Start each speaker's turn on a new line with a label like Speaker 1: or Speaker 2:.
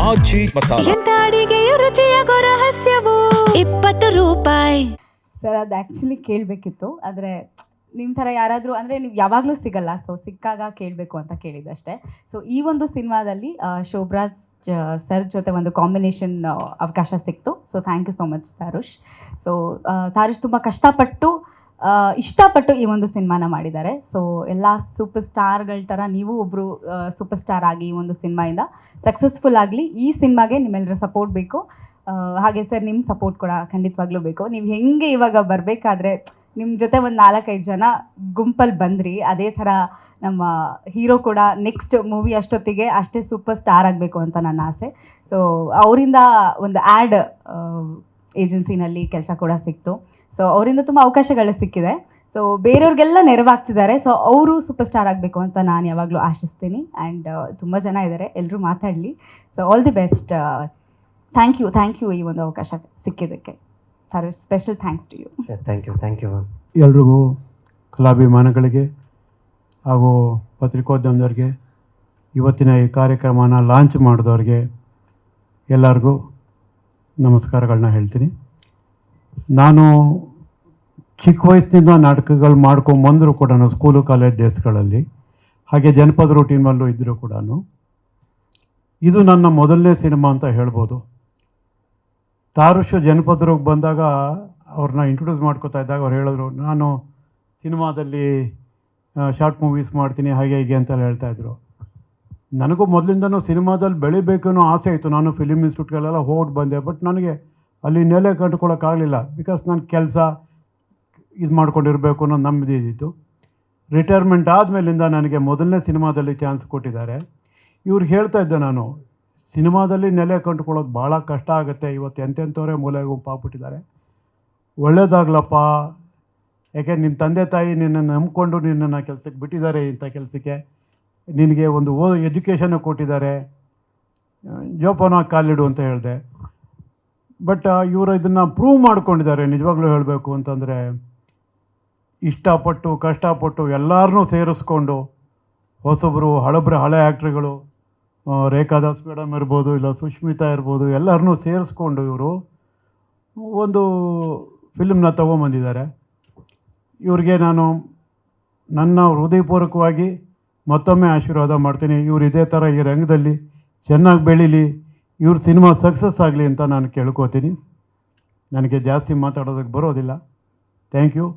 Speaker 1: ಆಚಿ ಮಸಾಲ.
Speaker 2: ಎಂತ ಅಡಿಗೆಯ ರುಚಿಯಾಗೋ ರಹಸ್ಯವು 20 ರೂಪಾಯಿ.
Speaker 3: ಸರ್ ಅದು ಆ್ಯಕ್ಚುಲಿ ಕೇಳಬೇಕಿತ್ತು, ಆದರೆ ನಿಮ್ಮ ಥರ ಯಾರಾದರೂ ಅಂದರೆ ನೀವು ಯಾವಾಗಲೂ ಸಿಗಲ್ಲ, ಸೊ ಸಿಕ್ಕಾಗ ಕೇಳಬೇಕು ಅಂತ ಕೇಳಿದ್ದಷ್ಟೇ. ಸೊ ಈ ಒಂದು ಸಿನಿಮಾದಲ್ಲಿ ಶೋಭರಾಜ್ ಸರ್ ಜೊತೆ ಒಂದು ಕಾಂಬಿನೇಷನ್ ಅವಕಾಶ ಸಿಕ್ತು. So thank you so much Tarush. So Tarush ತುಂಬ ಕಷ್ಟಪಟ್ಟು ಇಷ್ಟಪಟ್ಟು ಈ ಒಂದು ಸಿನಿಮಾನ ಮಾಡಿದ್ದಾರೆ. ಸೊ ಎಲ್ಲ ಸೂಪರ್ ಸ್ಟಾರ್ಗಳ ಥರ ನೀವು ಒಬ್ಬರು ಸೂಪರ್ ಸ್ಟಾರ್ ಆಗಿ ಈ ಒಂದು ಸಿನಿಮಾಯಿಂದ ಸಕ್ಸಸ್ಫುಲ್ ಆಗಲಿ. ಈ ಸಿನಿಮಾಗೆ ನಿಮ್ಮೆಲ್ಲರ ಸಪೋರ್ಟ್ ಬೇಕು. ಹಾಗೆ ಸರ್ ನಿಮ್ಮ ಸಪೋರ್ಟ್ ಕೂಡ ಖಂಡಿತವಾಗ್ಲೂ ಬೇಕು. ನೀವು ಹೆಂಗೆ ಇವಾಗ ಬರಬೇಕಾದ್ರೆ ನಿಮ್ಮ ಜೊತೆ ಒಂದು 4-5 ಜನ ಗುಂಪಲ್ಲಿ ಬಂದ್ರಿ, ಅದೇ ಥರ ನಮ್ಮ ಹೀರೋ ಕೂಡ ನೆಕ್ಸ್ಟ್ ಮೂವಿ ಅಷ್ಟೊತ್ತಿಗೆ ಅಷ್ಟೇ ಸೂಪರ್ ಸ್ಟಾರ್ ಆಗಬೇಕು ಅಂತ ನನ್ನ ಆಸೆ. ಸೊ ಅವರಿಂದ ಒಂದು ಆ್ಯಡ್ ಏಜೆನ್ಸಿನಲ್ಲಿ ಕೆಲಸ ಕೂಡ ಸಿಕ್ತು. ಸೊ ಅವರಿಂದ ತುಂಬ ಅವಕಾಶಗಳು ಸಿಕ್ಕಿದೆ. ಸೊ ಬೇರೆಯವ್ರಿಗೆಲ್ಲ ನೆರವಾಗ್ತಿದ್ದಾರೆ. ಸೊ ಅವರು ಸೂಪರ್ ಸ್ಟಾರ್ ಆಗಬೇಕು ಅಂತ ನಾನು ಯಾವಾಗಲೂ ಆಶಿಸ್ತೀನಿ. ಆ್ಯಂಡ್ ತುಂಬ ಜನ ಇದ್ದಾರೆ, ಎಲ್ಲರೂ ಮಾತಾಡಲಿ. So all the best. Thank you ಈ ಒಂದು ಅವಕಾಶ ಸಿಕ್ಕಿದ್ದಕ್ಕೆ. Tarush, special thanks to you.
Speaker 4: Thank you ma'am.
Speaker 5: ಎಲ್ರಿಗೂ, ಕಲಾಭಿಮಾನಿಗಳಿಗೆ ಹಾಗೂ ಪತ್ರಿಕೋದ್ಯಮದವ್ರಿಗೆ, ಇವತ್ತಿನ ಈ ಕಾರ್ಯಕ್ರಮನ ಲಾಂಚ್ ಮಾಡಿದವ್ರಿಗೆ ಎಲ್ಲರಿಗೂ ನಮಸ್ಕಾರಗಳನ್ನ ಹೇಳ್ತೀನಿ. ನಾನು ಚಿಕ್ಕ ವಯಸ್ಸಿನಿಂದ ನಾಟಕಗಳು ಮಾಡ್ಕೊಂಬಂದರೂ ಕೂಡ ಸ್ಕೂಲು ಕಾಲೇಜ್ ಡೇಸ್ಗಳಲ್ಲಿ, ಹಾಗೆ ಜನಪದ ರೂಟೀನಲ್ಲೂ ಇದ್ದರೂ ಕೂಡ ಇದು ನನ್ನ ಮೊದಲನೇ ಸಿನಿಮಾ ಅಂತ ಹೇಳ್ಬೋದು. ತಾರುಷ್ ಜನಪದರಿಗೆ ಬಂದಾಗ ಅವ್ರನ್ನ ಇಂಟ್ರೊಡ್ಯೂಸ್ ಮಾಡ್ಕೋತಾ ಇದ್ದಾಗ ಅವ್ರು ಹೇಳಿದ್ರು, ನಾನು ಸಿನಿಮಾದಲ್ಲಿ ಶಾರ್ಟ್ ಮೂವೀಸ್ ಮಾಡ್ತೀನಿ ಹಾಗೆ ಹೀಗೆ ಅಂತೆಲ್ಲ ಹೇಳ್ತಾಯಿದ್ರು. ನನಗೂ ಮೊದಲಿಂದನೂ ಸಿನಿಮಾದಲ್ಲಿ ಬೆಳಿಬೇಕು ಅನ್ನೋ ಆಸೆ ಇತ್ತು. ನಾನು ಫಿಲಿಮ್ ಇನ್ಸ್ಟಿಟ್ಯೂಟ್ಗಳೆಲ್ಲ ಹೋಗಿ ಬಂದೆ, ಬಟ್ ನನಗೆ ಅಲ್ಲಿ ನೆಲೆ ಕಂಡುಕೊಳ್ಳೋಕ್ಕಾಗಲಿಲ್ಲ. ಬಿಕಾಸ್ ನಾನು ಕೆಲಸ ಇದು ಮಾಡ್ಕೊಂಡಿರಬೇಕು ಅನ್ನೋ ನಮ್ಮದಿದ್ದಿತ್ತು. ರಿಟೈರ್ಮೆಂಟ್ ಆದಮೇಲಿಂದ ನನಗೆ ಮೊದಲನೇ ಸಿನಿಮಾದಲ್ಲಿ ಚಾನ್ಸ್ ಕೊಟ್ಟಿದ್ದಾರೆ. ಇವ್ರಿಗೆ ಹೇಳ್ತಾ ಇದ್ದೆ ನಾನು, ಸಿನಿಮಾದಲ್ಲಿ ನೆಲೆ ಕಂಡುಕೊಳ್ಳೋದು ಭಾಳ ಕಷ್ಟ ಆಗುತ್ತೆ. ಇವತ್ತು ಎಂತೆಂಥವರೇ ಮೂಲೆಗೆ ಗುಂಪಾಗ್ಬಿಟ್ಟಿದ್ದಾರೆ. ಒಳ್ಳೇದಾಗ್ಲಪ್ಪ, ಯಾಕೆ ನಿನ್ನ ತಂದೆ ತಾಯಿ ನಿನ್ನನ್ನು ನಂಬಿಕೊಂಡು ನಿನ್ನನ್ನು ಕೆಲಸಕ್ಕೆ ಬಿಟ್ಟಿದ್ದಾರೆ, ಇಂಥ ಕೆಲಸಕ್ಕೆ ನಿನಗೆ ಒಂದು ಎಜುಕೇಷನ್ನು ಕೊಟ್ಟಿದ್ದಾರೆ, ಜೋಪಾನ ಕಾಲಿಡು ಅಂತ ಹೇಳಿದೆ. ಬಟ್ ಇವರು ಇದನ್ನು ಪ್ರೂವ್ ಮಾಡ್ಕೊಂಡಿದ್ದಾರೆ. ನಿಜವಾಗ್ಲೂ ಹೇಳಬೇಕು ಅಂತಂದರೆ, ಇಷ್ಟಪಟ್ಟು ಕಷ್ಟಪಟ್ಟು ಎಲ್ಲರನ್ನೂ ಸೇರಿಸ್ಕೊಂಡು, ಹೊಸಬ್ರು ಹಳೆ ಆ್ಯಕ್ಟ್ರಿಗಳು, ರೇಖಾದಾಸ್ ಮೇಡಮ್ ಇರ್ಬೋದು, ಇಲ್ಲ ಸುಷ್ಮಿತಾ ಇರ್ಬೋದು, ಎಲ್ಲರನ್ನೂ ಸೇರಿಸ್ಕೊಂಡು ಇವರು ಒಂದು ಫಿಲ್ಮ್ನ ತೊಗೊಂಬಂದಿದ್ದಾರೆ. ಇವ್ರಿಗೆ ನಾನು ನನ್ನ ಹೃದಯಪೂರ್ವಕವಾಗಿ ಮತ್ತೊಮ್ಮೆ ಆಶೀರ್ವಾದ ಮಾಡ್ತೀನಿ. ಇವರು ಇದೇ ಥರ ಈ ರಂಗದಲ್ಲಿ ಚೆನ್ನಾಗಿ ಬೆಳೀಲಿ, ಇವ್ರ ಸಿನಿಮಾ ಸಕ್ಸಸ್ ಆಗಲಿ ಅಂತ ನಾನು ಕೇಳ್ಕೋತೀನಿ. ನನಗೆ ಜಾಸ್ತಿ ಮಾತಾಡೋದಕ್ಕೆ ಬರೋದಿಲ್ಲ. Thank you.